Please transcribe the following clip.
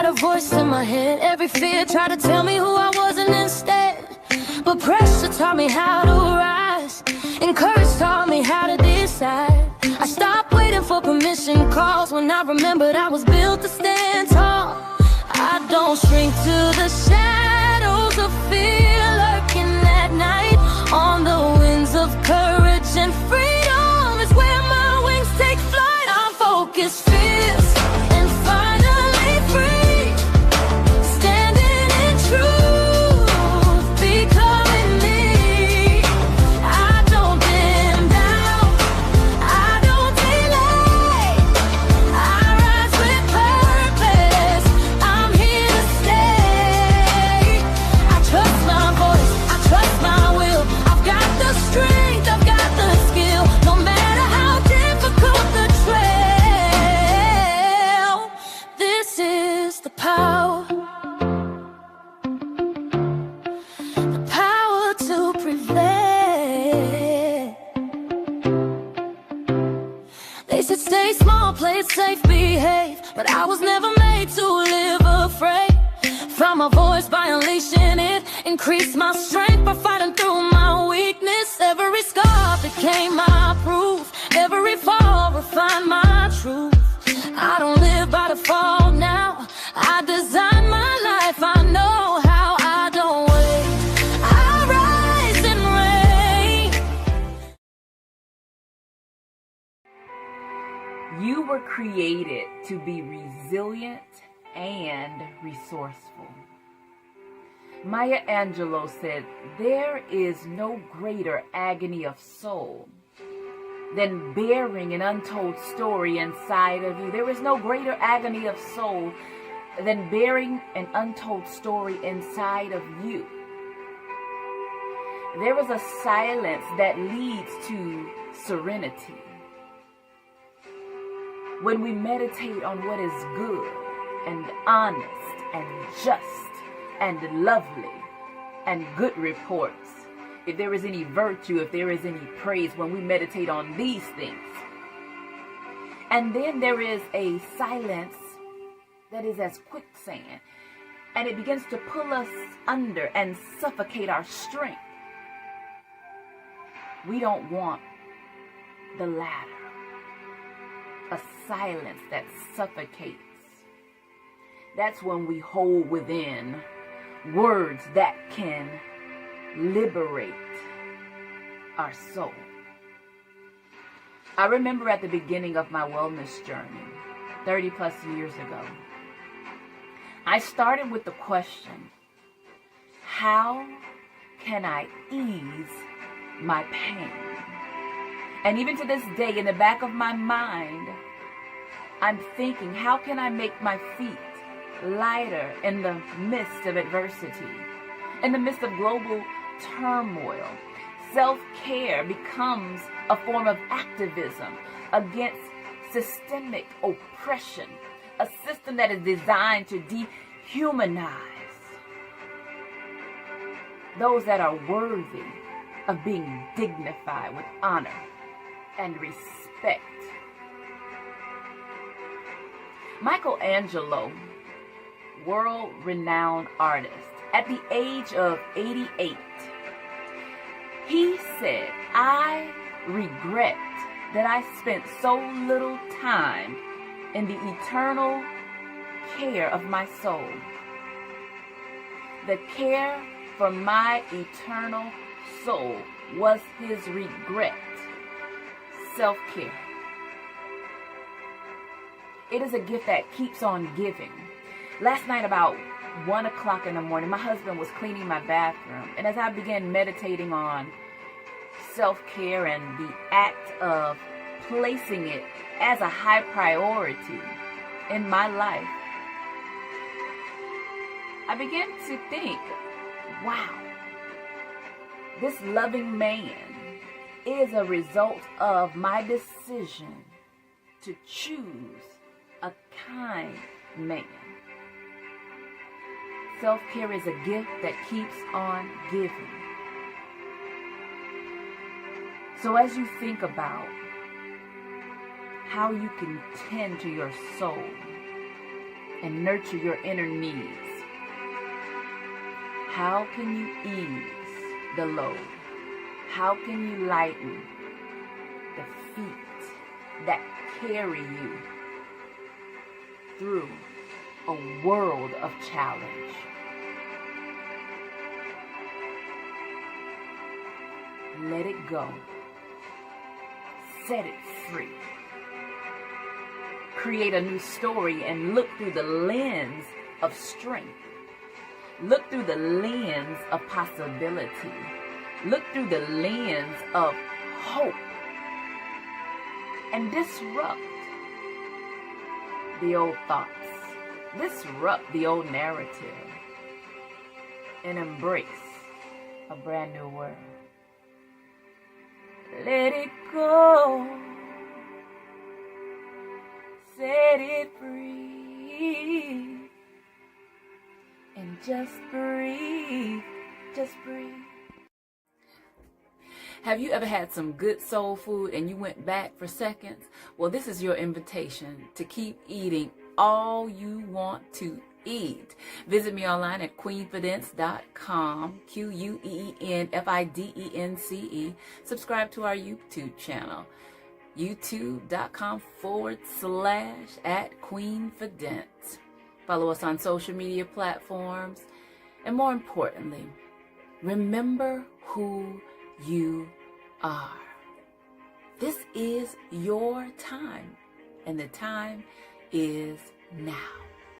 a voice in my head. Every fear tried to tell me who I wasn't instead. But pressure taught me how to rise, and courage taught me how to decide. I stopped waiting for permission calls when I remembered I was built to stand tall. I don't shrink to the shadows of fear lurking at night. On the wings of courage and freedom is where my wings take flight. I'm focused, fierce, and finally free, standing in truth, becoming me. I don't dim down, I don't delay, I rise with purpose, I'm here to stay. I trust my voice, I trust my will, I've got the strength, I've got the skill, no matter how difficult the trail. This is the power to prevail. They said stay small, play it safe, behave, but I was never made to live afraid. Found my voice by unleashing it, increased my strength by fighting through my weakness. Every scar became my proof, every fall refined my truth. I don't live by default now, I design my life, I know how. I don't wait, I rise and reign. You were created to be resilient and resourceful. Maya Angelou said, "There is no greater agony of soul than bearing an untold story inside of you." There is no greater agony of soul than bearing an untold story inside of you. There is a silence that leads to serenity. When we meditate on what is good and honest and just and lovely and good reports, if there is any virtue, if there is any praise, when we meditate on these things. And then there is a silence that is as quicksand, and it begins to pull us under and suffocate our strength. We don't want the latter, a silence that suffocates. That's when we hold within words that can liberate our soul. I remember at the beginning of my wellness journey, 30 plus years ago, I started with the question, how can I ease my pain? And even to this day, in the back of my mind, I'm thinking, how can I make my feet lighter in the midst of adversity, in the midst of global turmoil? Self-care becomes a form of activism against systemic oppression, a system that is designed to dehumanize those that are worthy of being dignified with honor and respect. Michelangelo, world-renowned artist, at the age of 88, he said, "I regret that I spent so little time in the eternal care of my soul." The care for my eternal soul was his regret. Self-care. It is a gift that keeps on giving. Last night about 1 o'clock in the morning, my husband was cleaning my bathroom, and as I began meditating on self-care and the act of placing it as a high priority in my life, I began to think, wow, this loving man is a result of my decision to choose a kind man. Self-care is a gift that keeps on giving. So as you think about how you can tend to your soul, and nurture your inner needs? How can you ease the load? How can you lighten the feet that carry you through a world of challenge? Let it go. Set it free. Create a new story and look through the lens of strength. Look through the lens of possibility. Look through the lens of hope. And disrupt the old thoughts. Disrupt the old narrative. And embrace a brand new world. Let it go. Set it free. And just breathe. Just breathe. Have you ever had some good soul food and you went back for seconds? Well, this is your invitation to keep eating all you want to eat. Visit me online at queenfidence.com, QUEENFIDENCE. Subscribe to our YouTube channel, youtube.com/@queenfidence. Follow us on social media platforms. And more importantly, remember who you are. This is your time, and the time is now.